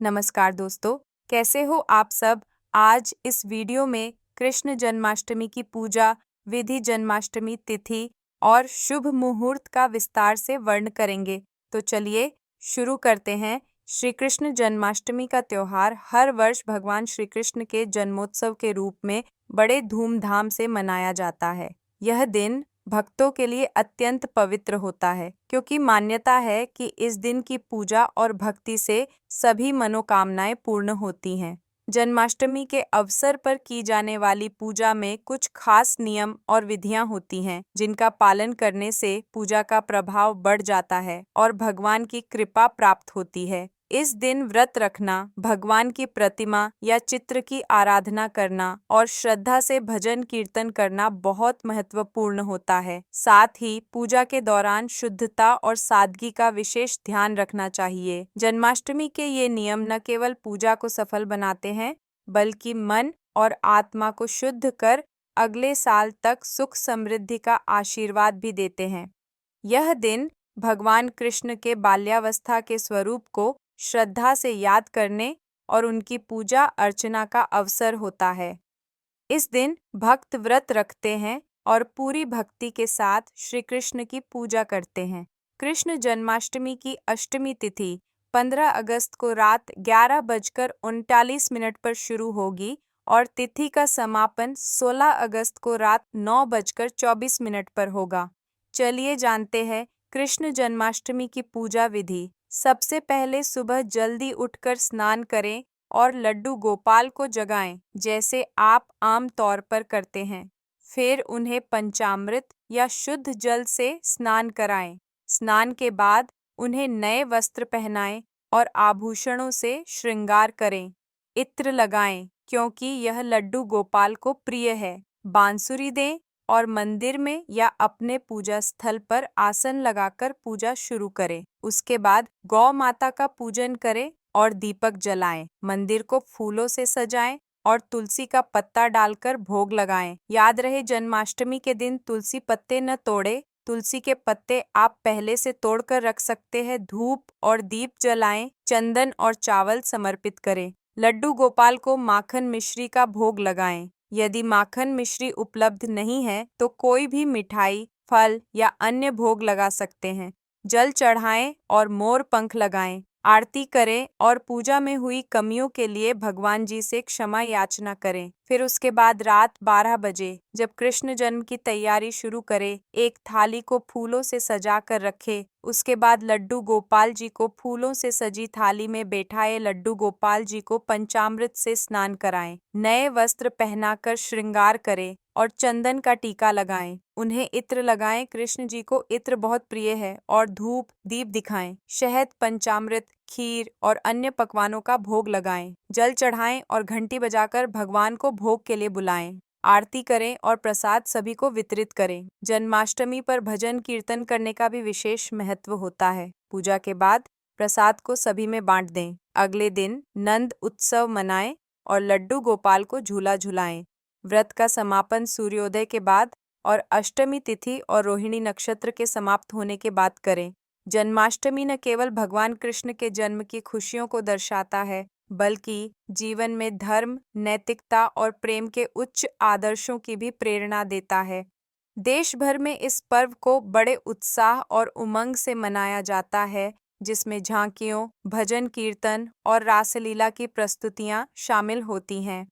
नमस्कार दोस्तों, कैसे हो आप सब। आज इस वीडियो में कृष्ण जन्माष्टमी की पूजा विधि, जन्माष्टमी तिथि और शुभ मुहूर्त का विस्तार से वर्णन करेंगे। तो चलिए शुरू करते हैं। श्री कृष्ण जन्माष्टमी का त्योहार हर वर्ष भगवान श्री कृष्ण के जन्मोत्सव के रूप में बड़े धूमधाम से मनाया जाता है। यह दिन भक्तों के लिए अत्यंत पवित्र होता है, क्योंकि मान्यता है कि इस दिन की पूजा और भक्ति से सभी मनोकामनाएं पूर्ण होती हैं। जन्माष्टमी के अवसर पर की जाने वाली पूजा में कुछ खास नियम और विधियां होती हैं, जिनका पालन करने से पूजा का प्रभाव बढ़ जाता है और भगवान की कृपा प्राप्त होती है। इस दिन व्रत रखना, भगवान की प्रतिमा या चित्र की आराधना करना और श्रद्धा से भजन कीर्तन करना बहुत महत्वपूर्ण होता है। साथ ही पूजा के दौरान शुद्धता और सादगी का विशेष ध्यान रखना चाहिए। जन्माष्टमी के ये नियम न केवल पूजा को सफल बनाते हैं, बल्कि मन और आत्मा को शुद्ध कर अगले साल तक सुख समृद्धि का आशीर्वाद भी देते हैं। यह दिन भगवान कृष्ण के बाल्यावस्था के स्वरूप को श्रद्धा से याद करने और उनकी पूजा अर्चना का अवसर होता है। इस दिन भक्त व्रत रखते हैं और पूरी भक्ति के साथ श्री कृष्ण की पूजा करते हैं। कृष्ण जन्माष्टमी की अष्टमी तिथि 15 अगस्त को रात 11:39 पर शुरू होगी और तिथि का समापन 16 अगस्त को रात 9:24 पर होगा। चलिए जानते हैं कृष्ण जन्माष्टमी की पूजा विधि। सबसे पहले सुबह जल्दी उठकर स्नान करें और लड्डू गोपाल को जगाएं, जैसे आप आम तौर पर करते हैं। फिर उन्हें पंचामृत या शुद्ध जल से स्नान कराएं। स्नान के बाद उन्हें नए वस्त्र पहनाएं और आभूषणों से श्रृंगार करें। इत्र लगाएं, क्योंकि यह लड्डू गोपाल को प्रिय है। बांसुरी दें और मंदिर में या अपने पूजा स्थल पर आसन लगाकर पूजा शुरू करें। उसके बाद गौ माता का पूजन करें और दीपक जलाएं। मंदिर को फूलों से सजाएं और तुलसी का पत्ता डालकर भोग लगाएं। याद रहे, जन्माष्टमी के दिन तुलसी पत्ते न तोड़े। तुलसी के पत्ते आप पहले से तोड़कर रख सकते हैं। धूप और दीप जलाएं, चंदन और चावल समर्पित करें। लड्डू गोपाल को माखन मिश्री का भोग लगाएं। यदि माखन मिश्री उपलब्ध नहीं है तो कोई भी मिठाई, फल या अन्य भोग लगा सकते हैं। जल चढ़ाएं और मोर पंख लगाएं। आरती करें और पूजा में हुई कमियों के लिए भगवान जी से क्षमा याचना करें। फिर उसके बाद रात 12 बजे जब कृष्ण जन्म की तैयारी शुरू करें, एक थाली को फूलों से सजा कर रखें। उसके बाद लड्डू गोपाल जी को फूलों से सजी थाली में बैठाए लड्डू गोपाल जी को पंचामृत से स्नान कराएं। नए वस्त्र पहनाकर श्रृंगार करें और चंदन का टीका लगाएं। उन्हें इत्र लगाएं। कृष्ण जी को इत्र बहुत प्रिय है। और धूप दीप दिखाएं। शहद, पंचामृत, खीर और अन्य पकवानों का भोग लगाएं। जल चढ़ाएं और घंटी बजाकर भगवान को भोग के लिए बुलाएं। आरती करें और प्रसाद सभी को वितरित करें। जन्माष्टमी पर भजन कीर्तन करने का भी विशेष महत्व होता है। पूजा के बाद प्रसाद को सभी में बांट दें। अगले दिन नंद उत्सव मनाएं और लड्डू गोपाल को झूला झुलाएं। व्रत का समापन सूर्योदय के बाद और अष्टमी तिथि और रोहिणी नक्षत्र के समाप्त होने के बाद करें। जन्माष्टमी न केवल भगवान कृष्ण के जन्म की खुशियों को दर्शाता है, बल्कि जीवन में धर्म, नैतिकता और प्रेम के उच्च आदर्शों की भी प्रेरणा देता है। देश भर में इस पर्व को बड़े उत्साह और उमंग से मनाया जाता है, जिसमें झांकियों, भजन कीर्तन और रासलीला की प्रस्तुतियां शामिल होती हैं।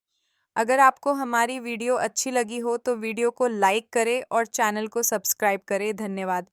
अगर आपको हमारी वीडियो अच्छी लगी हो तो वीडियो को लाइक करें और चैनल को सब्सक्राइब करें। धन्यवाद।